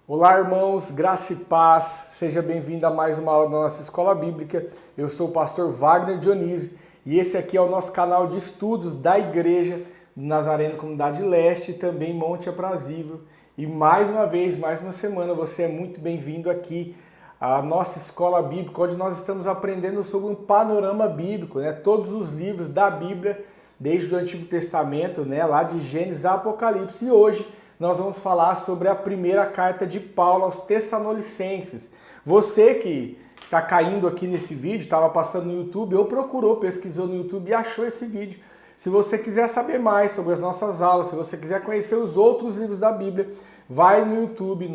Olá, irmãos, graça e paz. Seja bem-vindo a mais uma aula da nossa escola bíblica. Eu sou o pastor Wagner Dionísio e esse aqui é o nosso canal de estudos da Igreja Nazareno Comunidade Leste e também Monte Aprazível. E mais uma vez, mais uma semana, você é muito bem-vindo aqui à nossa escola bíblica, onde nós estamos aprendendo sobre um panorama bíblico, né? Todos os livros da Bíblia, desde o Antigo Testamento, né? Lá de Gênesis a Apocalipse. E hoje nós vamos falar sobre a primeira carta de Paulo aos Tessalonicenses. Você que está caindo aqui nesse vídeo, estava passando no YouTube, ou procurou, pesquisou no YouTube e achou esse vídeo. Se você quiser saber mais sobre as nossas aulas, se você quiser conhecer os outros livros da Bíblia, vai no YouTube,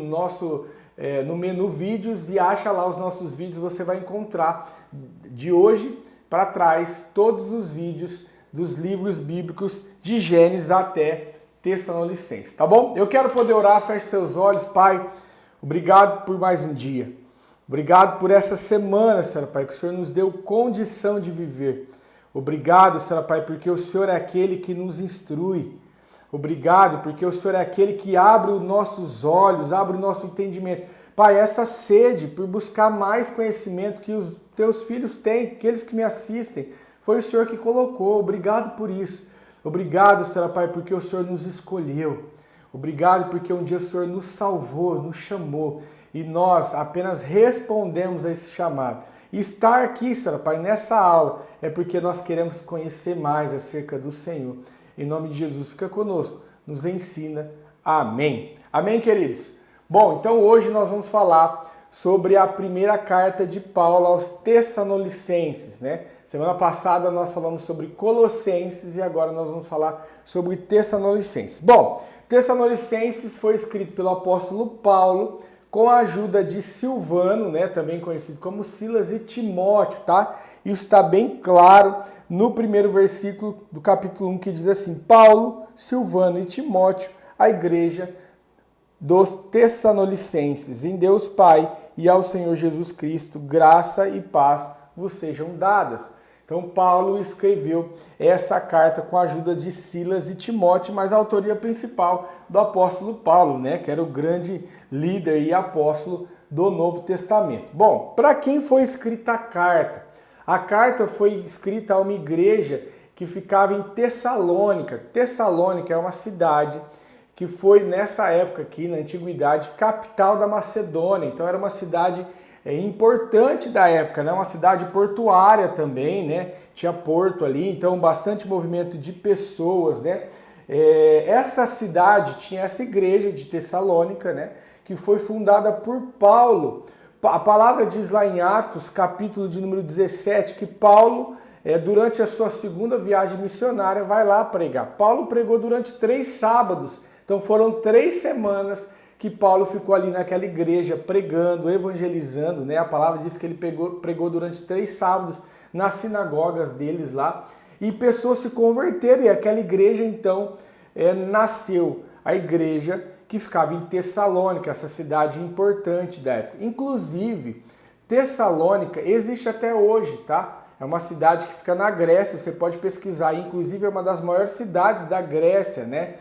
no menu vídeos e acha lá os nossos vídeos. Você vai encontrar de hoje para trás todos os vídeos dos livros bíblicos de Gênesis até Tessalonicenses, tá bom? Eu quero poder orar, feche seus olhos. Pai, obrigado por mais um dia. Obrigado por essa semana, Senhor Pai, que o Senhor nos deu condição de viver. Obrigado, Senhor Pai, porque o Senhor é aquele que nos instrui. Obrigado, porque o Senhor é aquele que abre os nossos olhos, abre o nosso entendimento. Pai, essa sede por buscar mais conhecimento que os teus filhos têm, aqueles que me assistem, foi o Senhor que colocou. Obrigado por isso. Obrigado, Senhor Pai, porque o Senhor nos escolheu. Obrigado porque um dia o Senhor nos salvou, nos chamou e nós apenas respondemos a esse chamado. E estar aqui, Senhor Pai, nessa aula é porque nós queremos conhecer mais acerca do Senhor. Em nome de Jesus, fica conosco, nos ensina. Amém. Amém, queridos? Bom, então hoje nós vamos falar sobre a primeira carta de Paulo aos Tessalonicenses, né? Semana passada nós falamos sobre Colossenses e agora nós vamos falar sobre Tessalonicenses. Bom, Tessalonicenses foi escrito pelo apóstolo Paulo com a ajuda de Silvano, né, também conhecido como Silas, e Timóteo, tá? Isso está bem claro no primeiro versículo do capítulo 1, que diz assim: Paulo, Silvano e Timóteo, a igreja dos Tessalonicenses, em Deus Pai e ao Senhor Jesus Cristo, graça e paz vos sejam dadas. Então Paulo escreveu essa carta com a ajuda de Silas e Timóteo, mas a autoria principal do apóstolo Paulo, né, que era o grande líder e apóstolo do Novo Testamento. Bom, para quem foi escrita a carta? A carta foi escrita a uma igreja que ficava em Tessalônica. Tessalônica é uma cidade que foi nessa época aqui, na antiguidade, capital da Macedônia. Então era uma cidade importante da época, né? Uma cidade portuária também, né? Tinha porto ali, então bastante movimento de pessoas, né? Essa cidade tinha essa igreja de Tessalônica, né? Que foi fundada por Paulo. A palavra diz lá em Atos, capítulo de número 17, que Paulo, durante a sua segunda viagem missionária, vai lá pregar. Paulo pregou durante 3 sábados, então foram 3 semanas que Paulo ficou ali naquela igreja pregando, evangelizando, né? A palavra diz que ele pregou durante 3 sábados nas sinagogas deles lá, e pessoas se converteram, e aquela igreja então nasceu, a igreja que ficava em Tessalônica, essa cidade importante da época. Inclusive, Tessalônica existe até hoje, tá? É uma cidade que fica na Grécia, você pode pesquisar, inclusive é uma das maiores cidades da Grécia, né?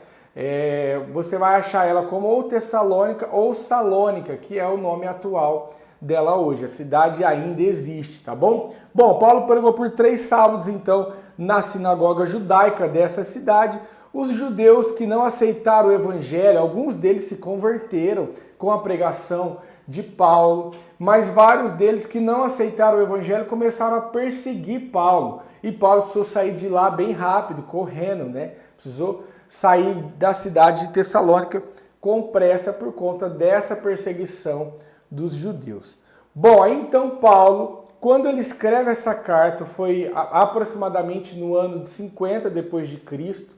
Você vai achar ela como ou Tessalônica ou Salônica, que é o nome atual dela hoje. A cidade ainda existe, tá bom? Bom, Paulo pregou por 3 sábados, então, na sinagoga judaica dessa cidade. Os judeus que não aceitaram o evangelho, alguns deles se converteram com a pregação de Paulo, mas vários deles que não aceitaram o evangelho começaram a perseguir Paulo. E Paulo precisou sair de lá bem rápido, correndo, né? Precisou sair da cidade de Tessalônica com pressa por conta dessa perseguição dos judeus. Bom, aí então Paulo, quando ele escreve essa carta, foi aproximadamente no ano de 50 depois de Cristo.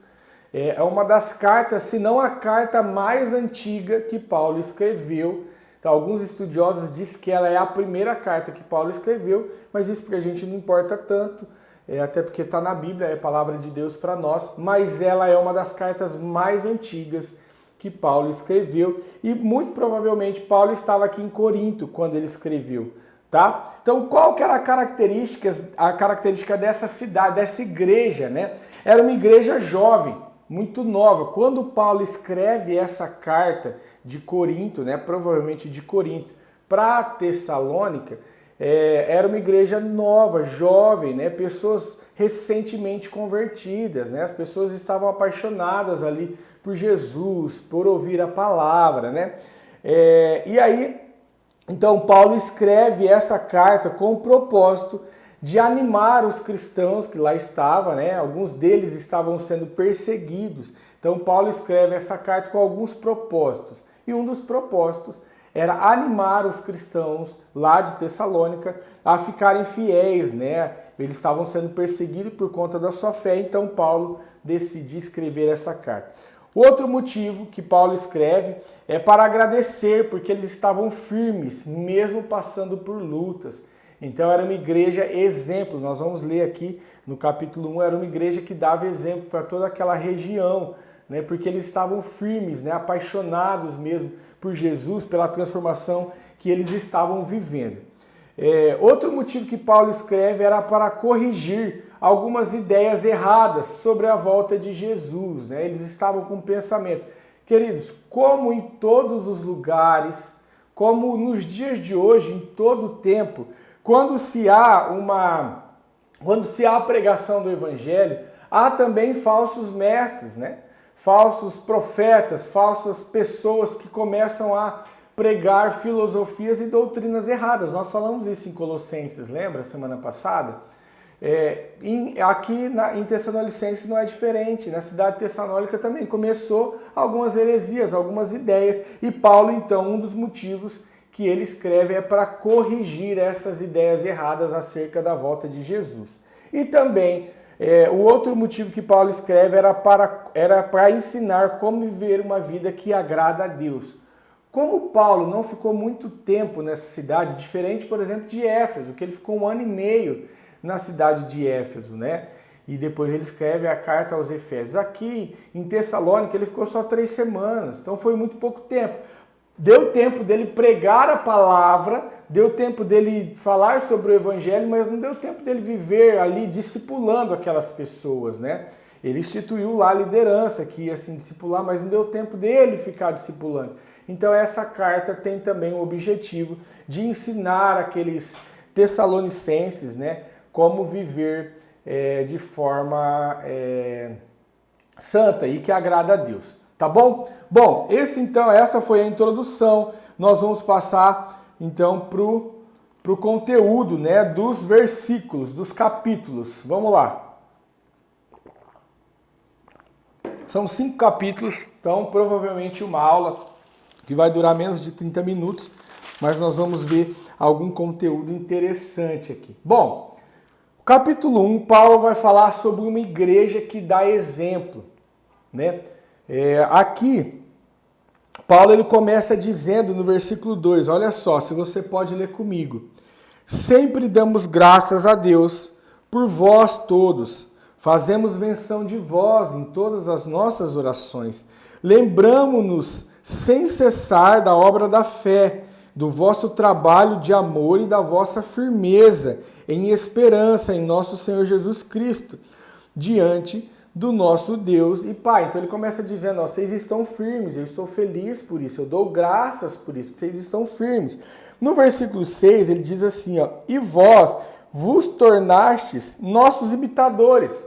É uma das cartas, se não a carta mais antiga que Paulo escreveu. Então, alguns estudiosos dizem que ela é a primeira carta que Paulo escreveu, mas isso para a gente não importa tanto. Até porque está na Bíblia, é a palavra de Deus para nós, mas ela é uma das cartas mais antigas que Paulo escreveu, e muito provavelmente Paulo estava aqui em Corinto quando ele escreveu, tá? Então, qual que era a característica dessa cidade, dessa igreja, né? Era uma igreja jovem. muito nova. Quando Paulo escreve essa carta de Corinto, né, provavelmente de Corinto, para Tessalônica, era uma igreja nova, jovem, né, pessoas recentemente convertidas, né, as pessoas estavam apaixonadas ali por Jesus, por ouvir a palavra, né? E aí, então Paulo escreve essa carta com o propósito de animar os cristãos que lá estavam, né? Alguns deles estavam sendo perseguidos. Então Paulo escreve essa carta com alguns propósitos. E um dos propósitos era animar os cristãos lá de Tessalônica a ficarem fiéis, né? Eles estavam sendo perseguidos por conta da sua fé, então Paulo decide escrever essa carta. Outro motivo que Paulo escreve é para agradecer, porque eles estavam firmes, mesmo passando por lutas. Então era uma igreja exemplo, nós vamos ler aqui no capítulo 1, era uma igreja que dava exemplo para toda aquela região, né? Porque eles estavam firmes, né? Apaixonados mesmo por Jesus, pela transformação que eles estavam vivendo. Outro motivo que Paulo escreve era para corrigir algumas ideias erradas sobre a volta de Jesus, né? Eles estavam com um pensamento. Queridos, como em todos os lugares, como nos dias de hoje, em todo o tempo, quando se há a pregação do evangelho, há também falsos mestres, né? Falsos profetas, falsas pessoas que começam a pregar filosofias e doutrinas erradas. Nós falamos isso em Colossenses, lembra, semana passada? Aqui em Tessalonicenses não é diferente. Na cidade de Tessalônica também começou algumas heresias, algumas ideias. E Paulo, então, um dos motivos que ele escreve é para corrigir essas ideias erradas acerca da volta de Jesus. E também, o outro motivo que Paulo escreve era para ensinar como viver uma vida que agrada a Deus. Como Paulo não ficou muito tempo nessa cidade, diferente, por exemplo, de Éfeso, que ele ficou 1 ano e meio na cidade de Éfeso, né? E depois ele escreve a carta aos Efésios. Aqui em Tessalônica ele ficou só 3 semanas, então foi muito pouco tempo. Deu tempo dele pregar a palavra, deu tempo dele falar sobre o evangelho, mas não deu tempo dele viver ali discipulando aquelas pessoas, né? Ele instituiu lá a liderança que ia assim discipular, mas não deu tempo dele ficar discipulando. Então essa carta tem também o objetivo de ensinar aqueles tessalonicenses, né, como viver de forma santa e que agrada a Deus. Tá bom? Bom, essa foi a introdução. Nós vamos passar então pro conteúdo, né, dos versículos, dos capítulos. Vamos lá. São 5 capítulos, então provavelmente uma aula que vai durar menos de 30 minutos, mas nós vamos ver algum conteúdo interessante aqui. Bom, capítulo 1, Paulo vai falar sobre uma igreja que dá exemplo, né? Aqui, Paulo ele começa dizendo no versículo 2, olha só, se você pode ler comigo. Sempre damos graças a Deus por vós todos, fazemos menção de vós em todas as nossas orações. Lembramo-nos sem cessar da obra da fé, do vosso trabalho de amor e da vossa firmeza em esperança em nosso Senhor Jesus Cristo, diante do nosso Deus e Pai. Então ele começa dizendo, ó, vocês estão firmes, eu estou feliz por isso, eu dou graças por isso, vocês estão firmes. No versículo 6 ele diz assim, ó, e vós vos tornastes nossos imitadores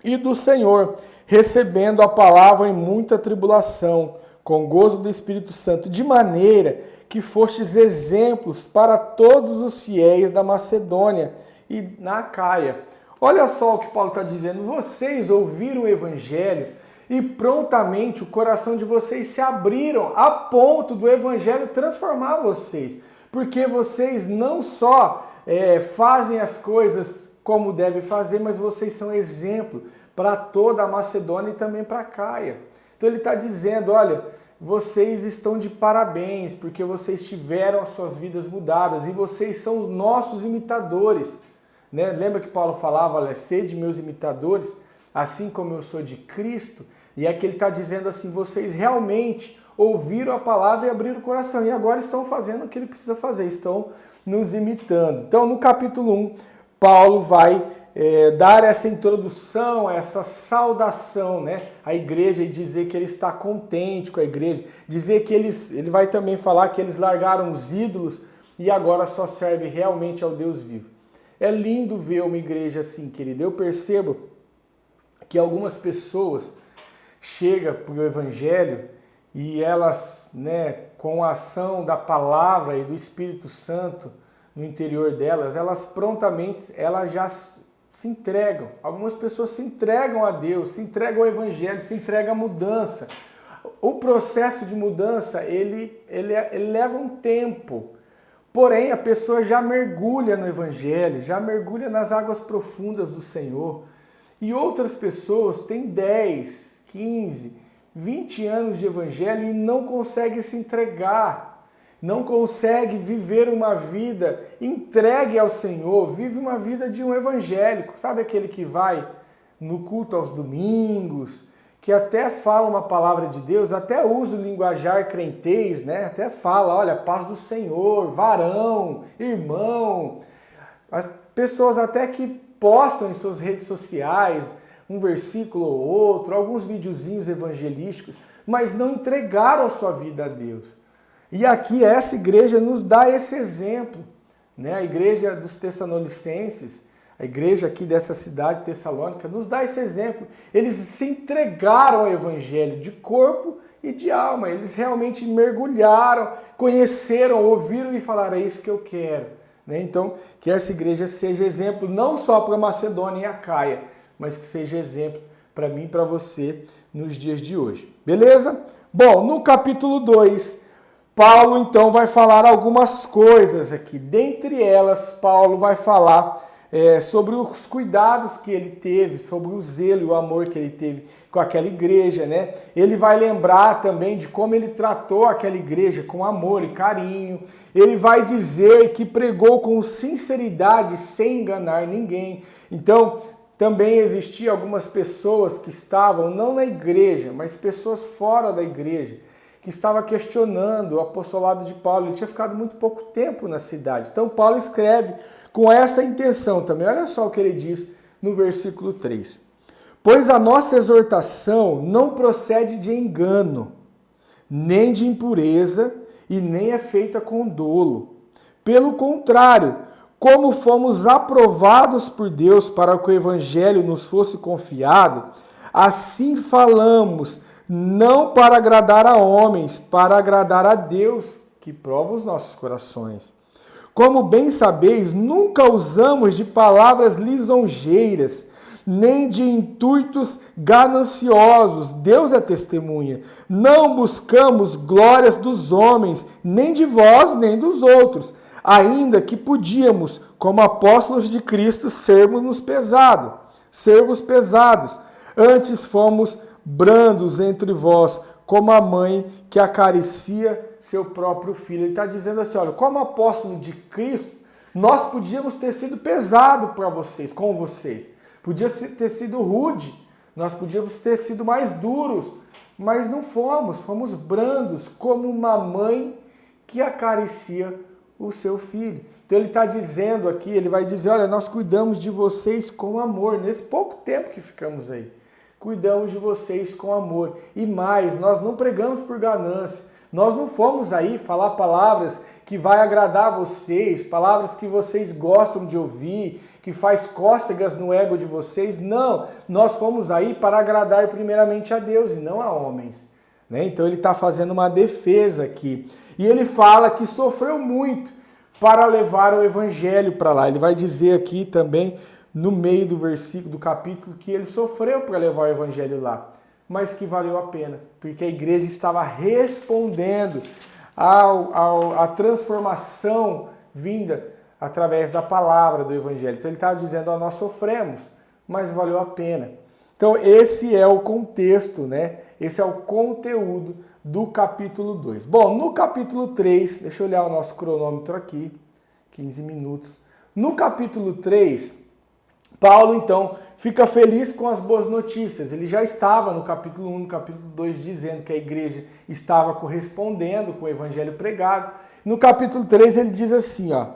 e do Senhor, recebendo a palavra em muita tribulação, com gozo do Espírito Santo, de maneira que fostes exemplos para todos os fiéis da Macedônia e na Acaia. Olha só o que Paulo está dizendo. Vocês ouviram o Evangelho e prontamente o coração de vocês se abriram a ponto do Evangelho transformar vocês. Porque vocês não só fazem as coisas como devem fazer, mas vocês são exemplo para toda a Macedônia e também para a Acaia. Então ele está dizendo, olha, vocês estão de parabéns, porque vocês tiveram as suas vidas mudadas e vocês são os nossos imitadores. Né? Lembra que Paulo falava, olha, sede meus imitadores, assim como eu sou de Cristo? E aqui ele está dizendo assim, vocês realmente ouviram a palavra e abriram o coração, e agora estão fazendo o que ele precisa fazer, estão nos imitando. Então no capítulo 1, Paulo vai dar essa introdução, essa saudação, né, à igreja e dizer que ele está contente com a igreja, dizer que ele vai também falar que eles largaram os ídolos e agora só serve realmente ao Deus vivo. É lindo ver uma igreja assim, querido. Eu percebo que algumas pessoas chegam para o Evangelho e elas, né, com a ação da palavra e do Espírito Santo no interior delas, elas prontamente, elas já se entregam. Algumas pessoas se entregam a Deus, se entregam ao Evangelho, se entregam à mudança. O processo de mudança, ele leva um tempo. Porém, a pessoa já mergulha no Evangelho, já mergulha nas águas profundas do Senhor. E outras pessoas têm 10, 15, 20 anos de Evangelho e não conseguem se entregar, não conseguem viver uma vida entregue ao Senhor, vive uma vida de um evangélico. Sabe aquele que vai no culto aos domingos, que até fala uma palavra de Deus, até usa o linguajar crentez, né? Até fala, olha, paz do Senhor, varão, irmão. As pessoas até que postam em suas redes sociais um versículo ou outro, alguns videozinhos evangelísticos, mas não entregaram a sua vida a Deus. E aqui essa igreja nos dá esse exemplo, né? A igreja dos Tessalonicenses, a igreja aqui dessa cidade, Tessalônica, nos dá esse exemplo. Eles se entregaram ao Evangelho de corpo e de alma. Eles realmente mergulharam, conheceram, ouviram e falaram, é isso que eu quero. Né? Então, que essa igreja seja exemplo não só para Macedônia e Acaia, mas que seja exemplo para mim e para você nos dias de hoje. Beleza? Bom, no capítulo 2, Paulo então vai falar algumas coisas aqui. Dentre elas, Paulo vai falar sobre os cuidados que ele teve, sobre o zelo e o amor que ele teve com aquela igreja, né? Ele vai lembrar também de como ele tratou aquela igreja com amor e carinho. Ele vai dizer que pregou com sinceridade, sem enganar ninguém. Então, também existiam algumas pessoas que estavam, não na igreja, mas pessoas fora da igreja, que estavam questionando o apostolado de Paulo. Ele tinha ficado muito pouco tempo na cidade. Então, Paulo escreve com essa intenção também. Olha só o que ele diz no versículo 3. Pois a nossa exortação não procede de engano, nem de impureza, e nem é feita com dolo. Pelo contrário, como fomos aprovados por Deus para que o evangelho nos fosse confiado, assim falamos, não para agradar a homens, para agradar a Deus, que prova os nossos corações. Como bem sabeis, nunca usamos de palavras lisonjeiras, nem de intuitos gananciosos. Deus é testemunha. Não buscamos glórias dos homens, nem de vós, nem dos outros, ainda que podíamos, como apóstolos de Cristo, sermos pesados. Antes fomos brandos entre vós, como a mãe que acaricia seu próprio filho. Ele está dizendo assim, olha, como apóstolo de Cristo, nós podíamos ter sido pesado para vocês, com vocês. Podia ter sido rude, nós podíamos ter sido mais duros, mas não fomos brandos, como uma mãe que acaricia o seu filho. Então ele está dizendo aqui, ele vai dizer, olha, nós cuidamos de vocês com amor, nesse pouco tempo que ficamos aí. Cuidamos de vocês com amor. E mais, nós não pregamos por ganância. Nós não fomos aí falar palavras que vai agradar vocês, palavras que vocês gostam de ouvir, que faz cócegas no ego de vocês. Não, nós fomos aí para agradar primeiramente a Deus e não a homens. Né? Então ele está fazendo uma defesa aqui. E ele fala que sofreu muito para levar o evangelho para lá. Ele vai dizer aqui também, no meio do versículo, do capítulo, que ele sofreu para levar o evangelho lá, mas que valeu a pena, porque a igreja estava respondendo à transformação vinda através da palavra do evangelho. Então ele estava dizendo, nós sofremos, mas valeu a pena. Então esse é o contexto, né? Esse é o conteúdo do capítulo 2. Bom, no capítulo 3, deixa eu olhar o nosso cronômetro aqui, 15 minutos. No capítulo 3, Paulo, então, fica feliz com as boas notícias. Ele já estava no capítulo 1, no capítulo 2, dizendo que a igreja estava correspondendo com o evangelho pregado. No capítulo 3, ele diz assim, ó,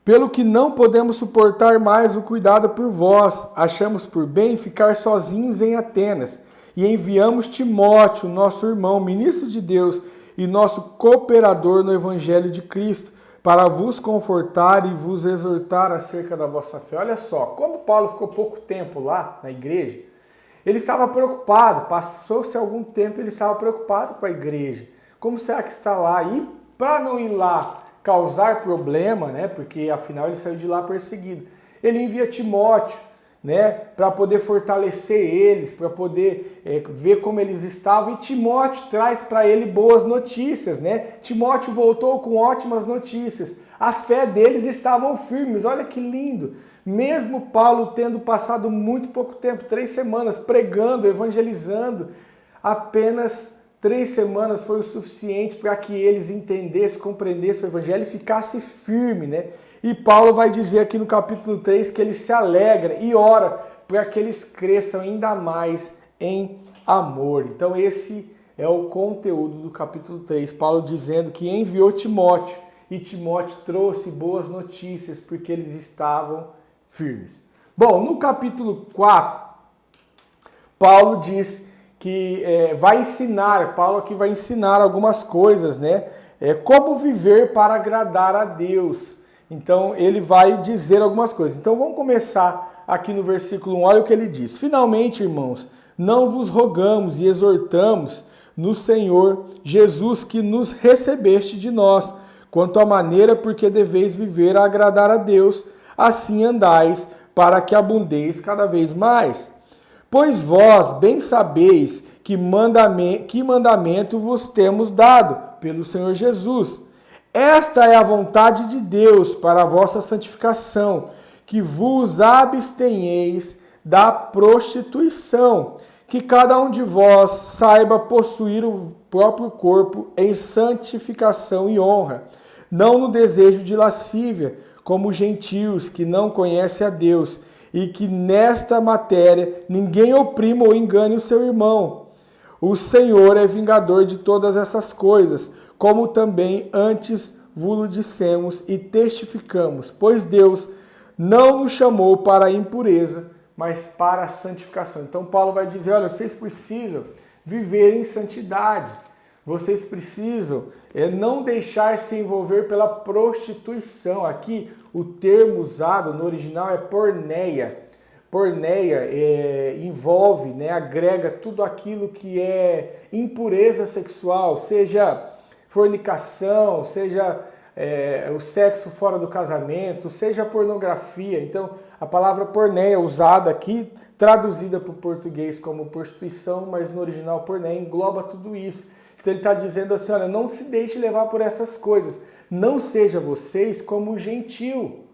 Pelo que não podemos suportar mais o cuidado por vós, achamos por bem ficar sozinhos em Atenas. E enviamos Timóteo, nosso irmão, ministro de Deus e nosso cooperador no Evangelho de Cristo, para vos confortar e vos exortar acerca da vossa fé. Olha só, como Paulo ficou pouco tempo lá na igreja, ele estava preocupado, passou-se algum tempo, ele estava preocupado com a igreja. Como será que está lá? E para não ir lá causar problema, né? Porque afinal ele saiu de lá perseguido. Ele envia Timóteo, né? Para poder fortalecer eles, para poder ver como eles estavam. E Timóteo traz para ele boas notícias, né? Timóteo voltou com ótimas notícias. A fé deles estavam firmes. Olha que lindo. Mesmo Paulo tendo passado muito pouco tempo, 3 semanas, pregando, evangelizando, apenas 3 semanas foi o suficiente para que eles entendessem, compreendessem o evangelho e ficassem firmes, né? E Paulo vai dizer aqui no capítulo 3 que ele se alegra e ora para que eles cresçam ainda mais em amor. Então esse é o conteúdo do capítulo 3. Paulo dizendo que enviou Timóteo e Timóteo trouxe boas notícias porque eles estavam firmes. Bom, no capítulo 4, Paulo diz que vai ensinar, Paulo aqui vai ensinar algumas coisas, né? Como viver para agradar a Deus. Então, ele vai dizer algumas coisas. Então, vamos começar aqui no versículo 1, olha o que ele diz. Finalmente, irmãos, não vos rogamos e exortamos no Senhor Jesus que nos recebeste de nós, quanto à maneira porque deveis viver a agradar a Deus, assim andais, para que abundeis cada vez mais. Pois vós bem sabeis que mandamento vos temos dado pelo Senhor Jesus. Esta é a vontade de Deus para a vossa santificação, que vos abstenheis da prostituição, que cada um de vós saiba possuir o próprio corpo em santificação e honra, não no desejo de lascívia, como gentios que não conhecem a Deus, e que nesta matéria ninguém oprima ou engane o seu irmão. O Senhor é vingador de todas essas coisas, como também antes vos dissemos e testificamos, pois Deus não nos chamou para a impureza, mas para a santificação. Então Paulo vai dizer, olha, vocês precisam viver em santidade. Vocês precisam não deixar se envolver pela prostituição. Aqui o termo usado no original é porneia. Porneia envolve, né, agrega tudo aquilo que é impureza sexual, seja fornicação, seja o sexo fora do casamento, seja pornografia. Então a palavra porneia usada aqui, traduzida para o português como prostituição, mas no original porneia engloba tudo isso. Então ele está dizendo assim, olha, não se deixe levar por essas coisas. Não seja vocês como o gentil,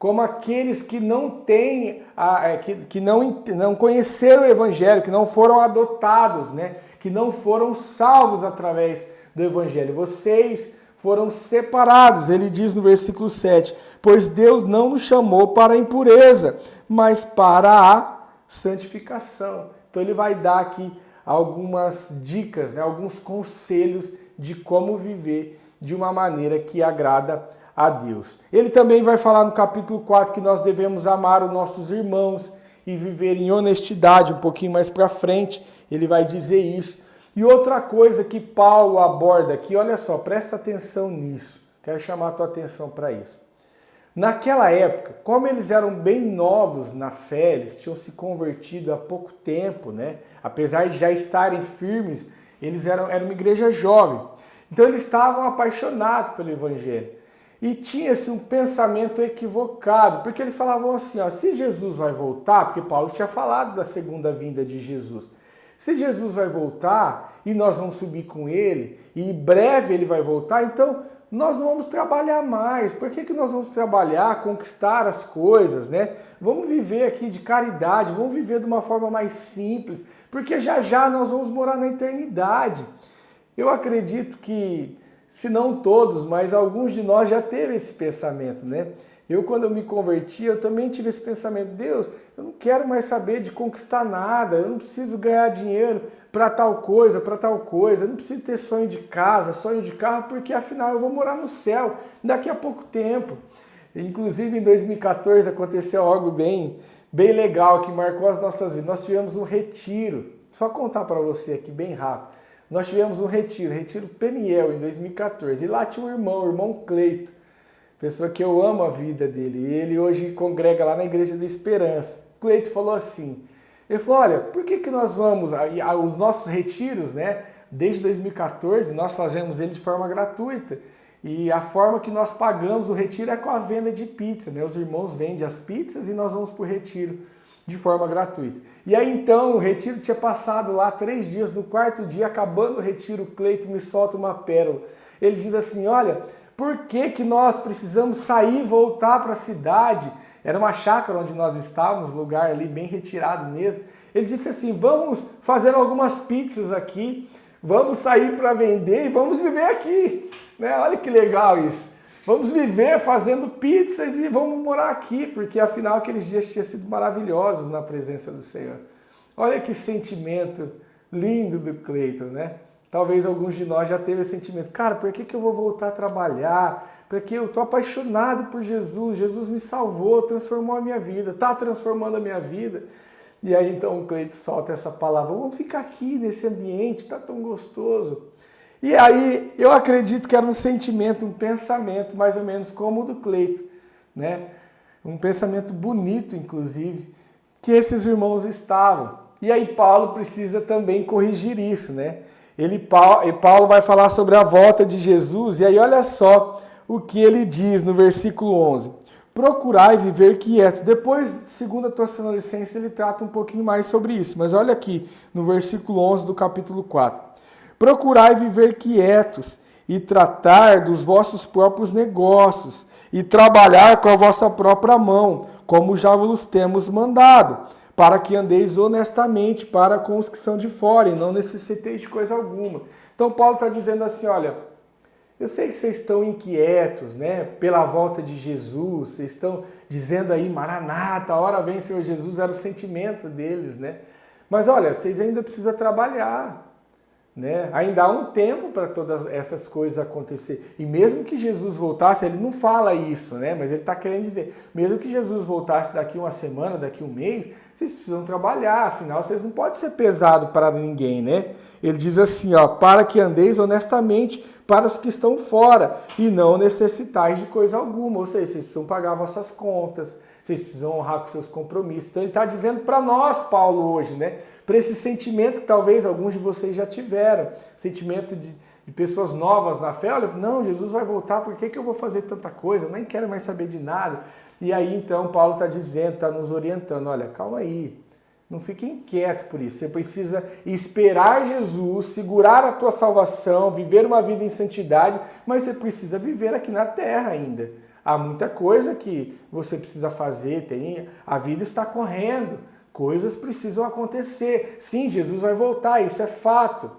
como aqueles que não têm, que não conheceram o evangelho, que não foram adotados, né? Que não foram salvos através do evangelho. Vocês foram separados, ele diz no versículo 7, pois Deus não nos chamou para a impureza, mas para a santificação. Então ele vai dar aqui algumas dicas, né, alguns conselhos de como viver de uma maneira que agrada a Deus. Ele também vai falar no capítulo 4 que nós devemos amar os nossos irmãos e viver em honestidade, um pouquinho mais para frente, ele vai dizer isso. E outra coisa que Paulo aborda aqui, olha só, presta atenção nisso, quero chamar a tua atenção para isso. Naquela época, como eles eram bem novos na fé, eles tinham se convertido há pouco tempo, né? Apesar de já estarem firmes, eles eram uma igreja jovem. Então eles estavam apaixonados pelo evangelho. E tinha-se um pensamento equivocado, porque eles falavam assim, ó, se Jesus vai voltar, porque Paulo tinha falado da segunda vinda de Jesus, se Jesus vai voltar e nós vamos subir com ele, e em breve ele vai voltar, então nós não vamos trabalhar mais. Por que nós vamos trabalhar, conquistar as coisas, né? Vamos viver aqui de caridade, vamos viver de uma forma mais simples, porque já já nós vamos morar na eternidade. Eu acredito que, se não todos, mas alguns de nós já teve esse pensamento, né? Quando eu me converti, eu também tive esse pensamento, Deus, eu não quero mais saber de conquistar nada, eu não preciso ganhar dinheiro para tal coisa, eu não preciso ter sonho de casa, sonho de carro, porque afinal eu vou morar no céu daqui a pouco tempo. Inclusive em 2014 aconteceu algo bem legal que marcou as nossas vidas. Nós tivemos um retiro, só contar para você aqui bem rápido. Nós tivemos um retiro Peniel em 2014. E lá tinha o irmão Cleito, pessoa que eu amo a vida dele. E ele hoje congrega lá na Igreja da Esperança. Cleito falou assim, ele falou, olha, por que nós vamos, os nossos retiros, né, desde 2014, nós fazemos ele de forma gratuita. E a forma que nós pagamos o retiro é com a venda de pizza, né? Os irmãos vendem as pizzas e nós vamos para o retiro de forma gratuita. E aí então o retiro tinha passado lá 3 dias, no 4º dia, acabando o retiro, o Cleito me solta uma pérola. Ele diz assim, olha, por que nós precisamos sair e voltar para a cidade? Era uma chácara onde nós estávamos, lugar ali bem retirado mesmo. Ele disse assim, vamos fazer algumas pizzas aqui, vamos sair para vender e vamos viver aqui. Né? Olha que legal isso. Vamos viver fazendo pizzas e vamos morar aqui, porque afinal aqueles dias tinham sido maravilhosos na presença do Senhor. Olha que sentimento lindo do Cleiton, né? Talvez alguns de nós já teve esse sentimento. Cara, por que eu vou voltar a trabalhar? Porque eu estou apaixonado por Jesus. Jesus me salvou, transformou a minha vida, está transformando a minha vida. E aí então o Cleiton solta essa palavra. Vamos ficar aqui nesse ambiente, está tão gostoso. E aí eu acredito que era um sentimento, um pensamento mais ou menos como o do Cleiton, né? Um pensamento bonito, inclusive, que esses irmãos estavam. E aí Paulo precisa também corrigir isso, né? Paulo vai falar sobre a volta de Jesus, e aí olha só o que ele diz no versículo 11. Procurai viver quietos. Depois, segundo a Tessalonicenses, ele trata um pouquinho mais sobre isso, mas olha aqui no versículo 11 do capítulo 4. Procurai viver quietos e tratar dos vossos próprios negócios e trabalhar com a vossa própria mão, como já vos temos mandado, para que andeis honestamente para com os que são de fora e não necessiteis de coisa alguma. Então Paulo está dizendo assim, olha, eu sei que vocês estão inquietos, né, pela volta de Jesus, vocês estão dizendo aí, Maranata, a hora vem Senhor Jesus, era o sentimento deles, né? Mas olha, vocês ainda precisam trabalhar. Né? Ainda há um tempo para todas essas coisas acontecer. E mesmo que Jesus voltasse, ele não fala isso, né? Mas ele está querendo dizer, mesmo que Jesus voltasse daqui uma semana, daqui um mês, vocês precisam trabalhar, afinal vocês não podem ser pesado para ninguém, né? Ele diz assim, ó, para que andeis honestamente para os que estão fora e não necessitais de coisa alguma. Ou seja, vocês precisam pagar vossas contas, vocês precisam honrar com seus compromissos. Então ele está dizendo para nós, Paulo, hoje, né? Para esse sentimento que talvez alguns de vocês já tiveram, sentimento de pessoas novas na fé, olha, não, Jesus vai voltar, por que eu vou fazer tanta coisa? Eu nem quero mais saber de nada. E aí então Paulo está dizendo, está nos orientando, olha, calma aí, não fique inquieto por isso. Você precisa esperar Jesus, segurar a tua salvação, viver uma vida em santidade, mas você precisa viver aqui na terra ainda. Há muita coisa que você precisa fazer, a vida está correndo, coisas precisam acontecer. Sim, Jesus vai voltar, isso é fato.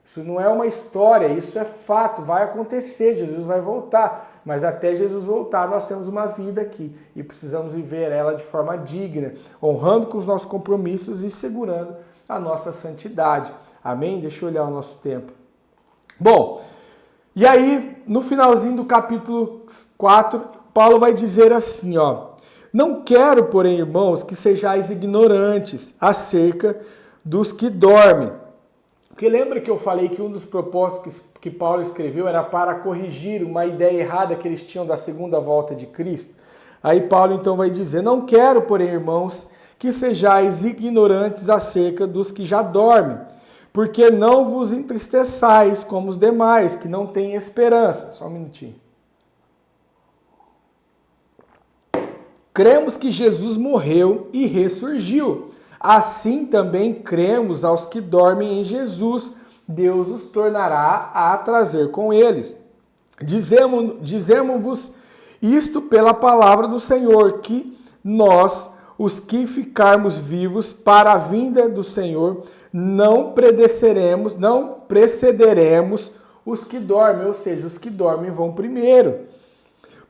Isso não é uma história, isso é fato, vai acontecer, Jesus vai voltar. Mas até Jesus voltar, nós temos uma vida aqui e precisamos viver ela de forma digna, honrando com os nossos compromissos e segurando a nossa santidade. Amém? Deixa eu olhar o nosso tempo. Bom, e aí, no finalzinho do capítulo 4, Paulo vai dizer assim, ó, não quero, porém, irmãos, que sejais ignorantes acerca dos que dormem. Porque lembra que eu falei que um dos propósitos que Paulo escreveu era para corrigir uma ideia errada que eles tinham da segunda volta de Cristo? Aí Paulo então vai dizer, não quero, porém, irmãos, que sejais ignorantes acerca dos que já dormem, porque não vos entristeçais como os demais, que não têm esperança. Só um minutinho. Cremos que Jesus morreu e ressurgiu. Assim também cremos aos que dormem em Jesus, Deus os tornará a trazer com eles. Dizemos-vos isto pela palavra do Senhor, que nós, os que ficarmos vivos para a vinda do Senhor, não precederemos os que dormem, ou seja, os que dormem vão primeiro.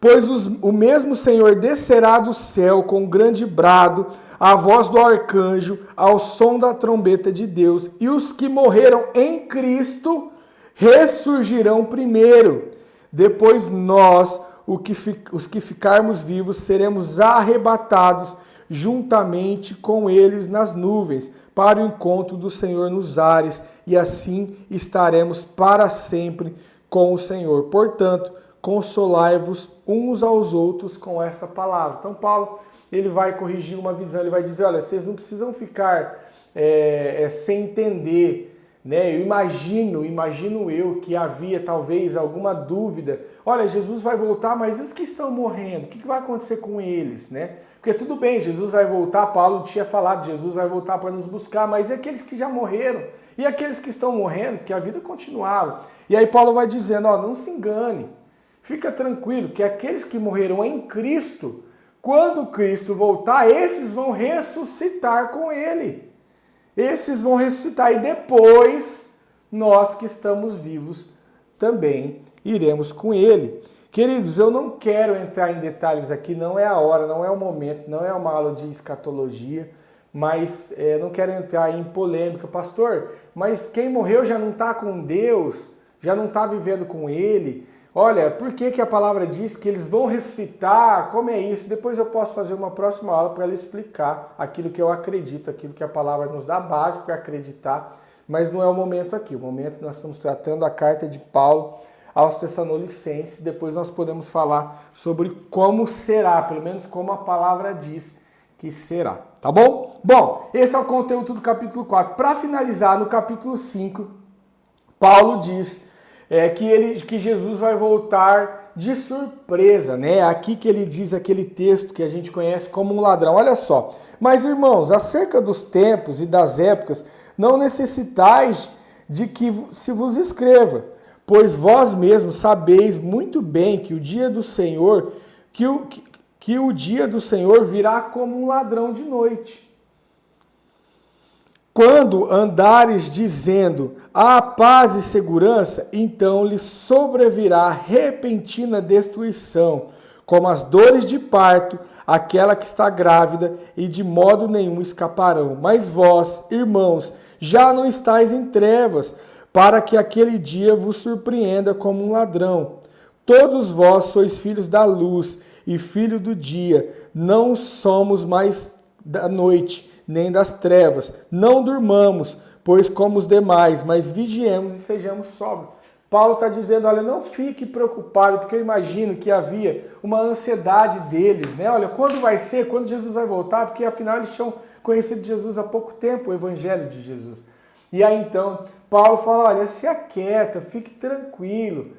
Pois o mesmo Senhor descerá do céu com grande brado, a voz do arcanjo, ao som da trombeta de Deus, e os que morreram em Cristo ressurgirão primeiro. Depois nós, os que ficarmos vivos seremos arrebatados juntamente com eles nas nuvens, para o encontro do Senhor nos ares, e assim estaremos para sempre com o Senhor. Portanto, consolai-vos uns aos outros com essa palavra. Então Paulo, ele vai corrigir uma visão, ele vai dizer, olha, vocês não precisam ficar sem entender, né? Eu imagino eu que havia talvez alguma dúvida. Olha, Jesus vai voltar, mas e os que estão morrendo? O que vai acontecer com eles, né? Porque tudo bem, Jesus vai voltar, Paulo tinha falado, Jesus vai voltar para nos buscar, mas e aqueles que já morreram? E aqueles que estão morrendo? Porque a vida continuava. E aí Paulo vai dizendo, ó, não se engane, fica tranquilo, que aqueles que morreram em Cristo, quando Cristo voltar, esses vão ressuscitar com Ele. Esses vão ressuscitar e depois nós que estamos vivos também iremos com Ele. Queridos, eu não quero entrar em detalhes aqui, não é a hora, não é o momento, não é uma aula de escatologia, mas não quero entrar em polêmica. Pastor, mas quem morreu já não está com Deus, já não está vivendo com Ele. Olha, por que a palavra diz que eles vão ressuscitar? Como é isso? Depois eu posso fazer uma próxima aula para ela explicar aquilo que eu acredito, aquilo que a palavra nos dá base para acreditar, mas não é o momento aqui. O momento nós estamos tratando a carta de Paulo aos Tessalonicenses, depois nós podemos falar sobre como será, pelo menos como a palavra diz que será, tá bom? Bom, esse é o conteúdo do capítulo 4. Para finalizar, no capítulo 5, Paulo diz que Jesus vai voltar de surpresa, né? Aqui que ele diz aquele texto que a gente conhece como um ladrão. Olha só. Mas, irmãos, acerca dos tempos e das épocas, não necessitais de que se vos escreva, pois vós mesmos sabeis muito bem que o dia do Senhor, que o dia do Senhor virá como um ladrão de noite. Quando andares dizendo há paz e segurança, então lhe sobrevirá repentina destruição, como as dores de parto, aquela que está grávida, e de modo nenhum escaparão. Mas vós, irmãos, já não estáis em trevas, para que aquele dia vos surpreenda como um ladrão. Todos vós sois filhos da luz e filhos do dia, não somos mais da noite, nem das trevas. Não durmamos, pois como os demais, mas vigiemos e sejamos sóbrios. Paulo está dizendo, olha, não fique preocupado, porque eu imagino que havia uma ansiedade deles, né? Olha, quando vai ser, quando Jesus vai voltar, porque afinal eles tinham conhecido Jesus há pouco tempo, o evangelho de Jesus. E aí então, Paulo fala, olha, se aquieta, fique tranquilo,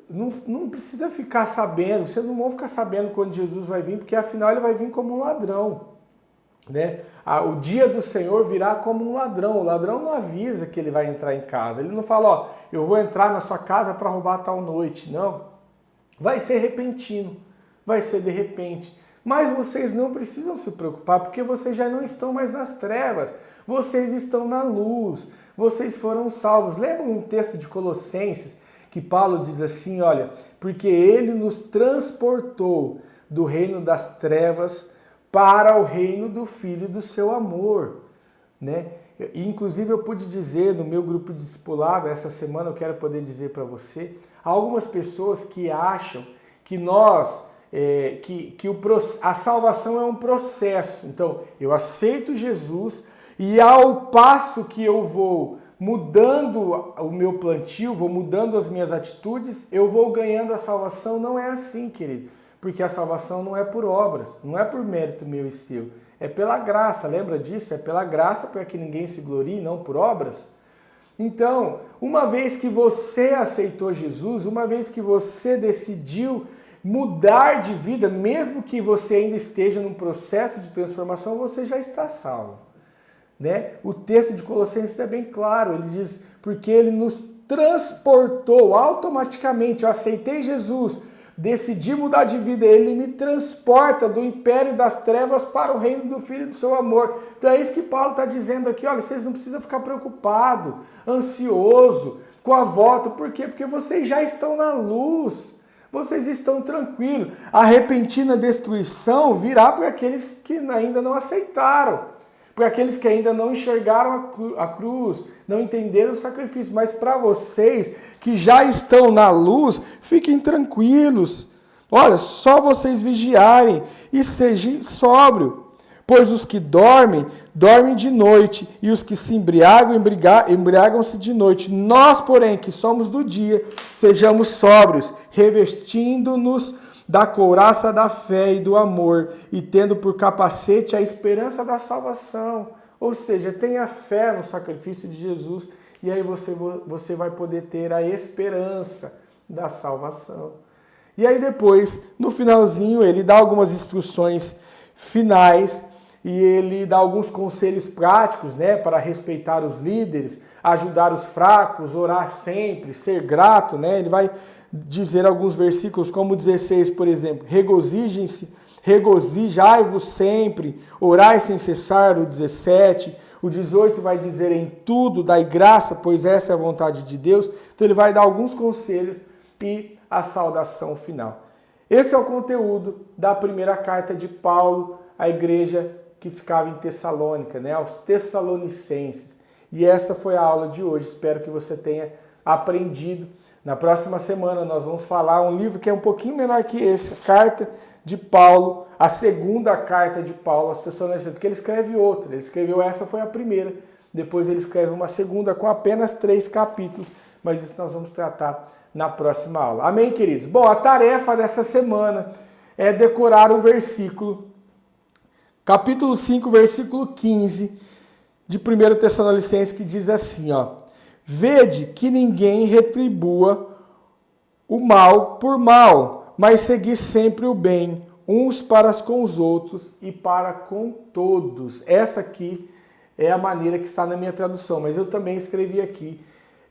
não precisa ficar sabendo, vocês não vão ficar sabendo quando Jesus vai vir, porque afinal ele vai vir como um ladrão. Né? O dia do Senhor virá como um ladrão. O ladrão não avisa que ele vai entrar em casa. Ele não fala, ó, eu vou entrar na sua casa para roubar tal noite. Não. Vai ser repentino. Vai ser de repente. Mas vocês não precisam se preocupar, porque vocês já não estão mais nas trevas. Vocês estão na luz. Vocês foram salvos. Lembra um texto de Colossenses que Paulo diz assim, olha, porque ele nos transportou do reino das trevas para o reino do Filho do seu amor, né? Inclusive eu pude dizer no meu grupo de discipulado, essa semana eu quero poder dizer para você, há algumas pessoas que acham que a salvação é um processo. Então, eu aceito Jesus e ao passo que eu vou mudando o meu plantio, vou mudando as minhas atitudes, eu vou ganhando a salvação. Não é assim, querido. Porque a salvação não é por obras, não é por mérito meu e seu, é pela graça, lembra disso? É pela graça para que ninguém se glorie, não por obras. Então, uma vez que você aceitou Jesus, uma vez que você decidiu mudar de vida, mesmo que você ainda esteja num processo de transformação, você já está salvo. Né? O texto de Colossenses é bem claro, ele diz, porque ele nos transportou automaticamente, eu aceitei Jesus, decidi mudar de vida, ele me transporta do império das trevas para o reino do Filho do seu amor. Então é isso que Paulo está dizendo aqui, olha, vocês não precisam ficar preocupados, ansioso com a volta. Por quê? Porque vocês já estão na luz, vocês estão tranquilos. A repentina destruição virá para aqueles que ainda não aceitaram, para aqueles que ainda não enxergaram a cruz, não entenderam o sacrifício. Mas para vocês que já estão na luz, fiquem tranquilos. Olha, só vocês vigiarem e sejam sóbrios. Pois os que dormem, dormem de noite, e os que se embriagam, embriagam-se de noite. Nós, porém, que somos do dia, sejamos sóbrios, revestindo-nos da couraça da fé e do amor, e tendo por capacete a esperança da salvação. Ou seja, tenha fé no sacrifício de Jesus, e aí você vai poder ter a esperança da salvação. E aí depois, no finalzinho, ele dá algumas instruções finais, e ele dá alguns conselhos práticos, né, para respeitar os líderes, ajudar os fracos, orar sempre, ser grato, né? Ele vai dizer alguns versículos, como o 16, por exemplo, regozijem-se, regozijai-vos sempre, orai sem cessar, o 17, o 18 vai dizer em tudo, dai graça, pois essa é a vontade de Deus. Então ele vai dar alguns conselhos e a saudação final. Esse é o conteúdo da primeira carta de Paulo à igreja que ficava em Tessalônica, né, aos Tessalonicenses. E essa foi a aula de hoje. Espero que você tenha aprendido. Na próxima semana nós vamos falar um livro que é um pouquinho menor que esse, a Carta de Paulo, a segunda carta de Paulo aos Tessalonicenses, porque ele escreve outra. Ele escreveu essa, foi a primeira. Depois ele escreve uma segunda com apenas 3 capítulos, mas isso nós vamos tratar na próxima aula. Amém, queridos? Bom, a tarefa dessa semana é decorar o versículo capítulo 5, versículo 15 de 1 Tessalonicenses, que diz assim, ó: vede que ninguém retribua o mal por mal, mas segui sempre o bem, uns para com os outros e para com todos. Essa aqui é a maneira que está na minha tradução, mas eu também escrevi aqui,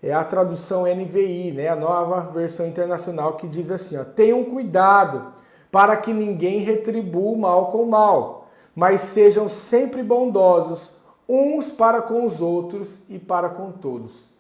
é a tradução NVI, né, a nova versão internacional, que diz assim, ó: tenham cuidado para que ninguém retribua o mal com o mal, mas sejam sempre bondosos, uns para com os outros e para com todos.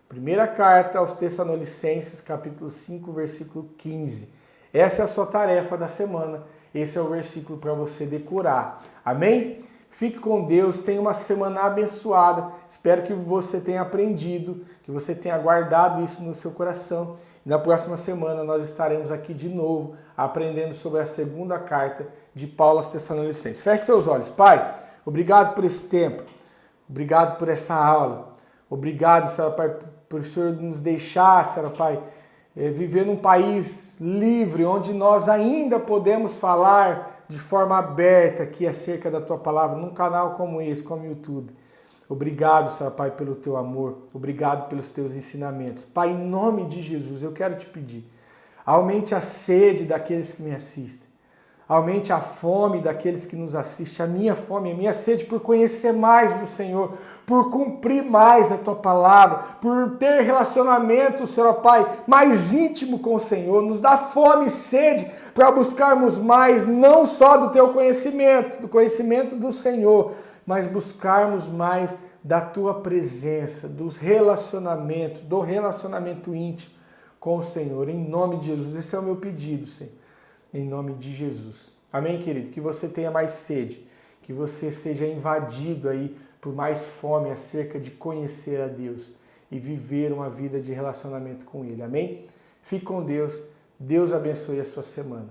Primeira carta aos Tessalonicenses, capítulo 5, versículo 15. Essa é a sua tarefa da semana. Esse é o versículo para você decorar. Amém? Fique com Deus, tenha uma semana abençoada. Espero que você tenha aprendido, que você tenha guardado isso no seu coração. E na próxima semana nós estaremos aqui de novo, aprendendo sobre a segunda carta de Paulo aos Tessalonicenses. Feche seus olhos. Pai, obrigado por esse tempo. Obrigado por essa aula. Obrigado, Senhor Pai, por o Senhor nos deixar, Senhor Pai, viver num país livre, onde nós ainda podemos falar de forma aberta aqui acerca da Tua Palavra, num canal como esse, como o YouTube. Obrigado, Senhor Pai, pelo Teu amor. Obrigado pelos Teus ensinamentos. Pai, em nome de Jesus, eu quero te pedir, aumente a sede daqueles que me assistem. Aumente a fome daqueles que nos assistem, a minha fome, a minha sede por conhecer mais do Senhor, por cumprir mais a Tua Palavra, por ter relacionamento, Senhor Pai, mais íntimo com o Senhor. Nos dá fome e sede para buscarmos mais, não só do Teu conhecimento, do conhecimento do Senhor, mas buscarmos mais da Tua presença, dos relacionamentos, do relacionamento íntimo com o Senhor. Em nome de Jesus, esse é o meu pedido, Senhor. Em nome de Jesus. Amém, querido? Que você tenha mais sede, que você seja invadido aí por mais fome acerca de conhecer a Deus e viver uma vida de relacionamento com Ele. Amém? Fique com Deus. Deus abençoe a sua semana.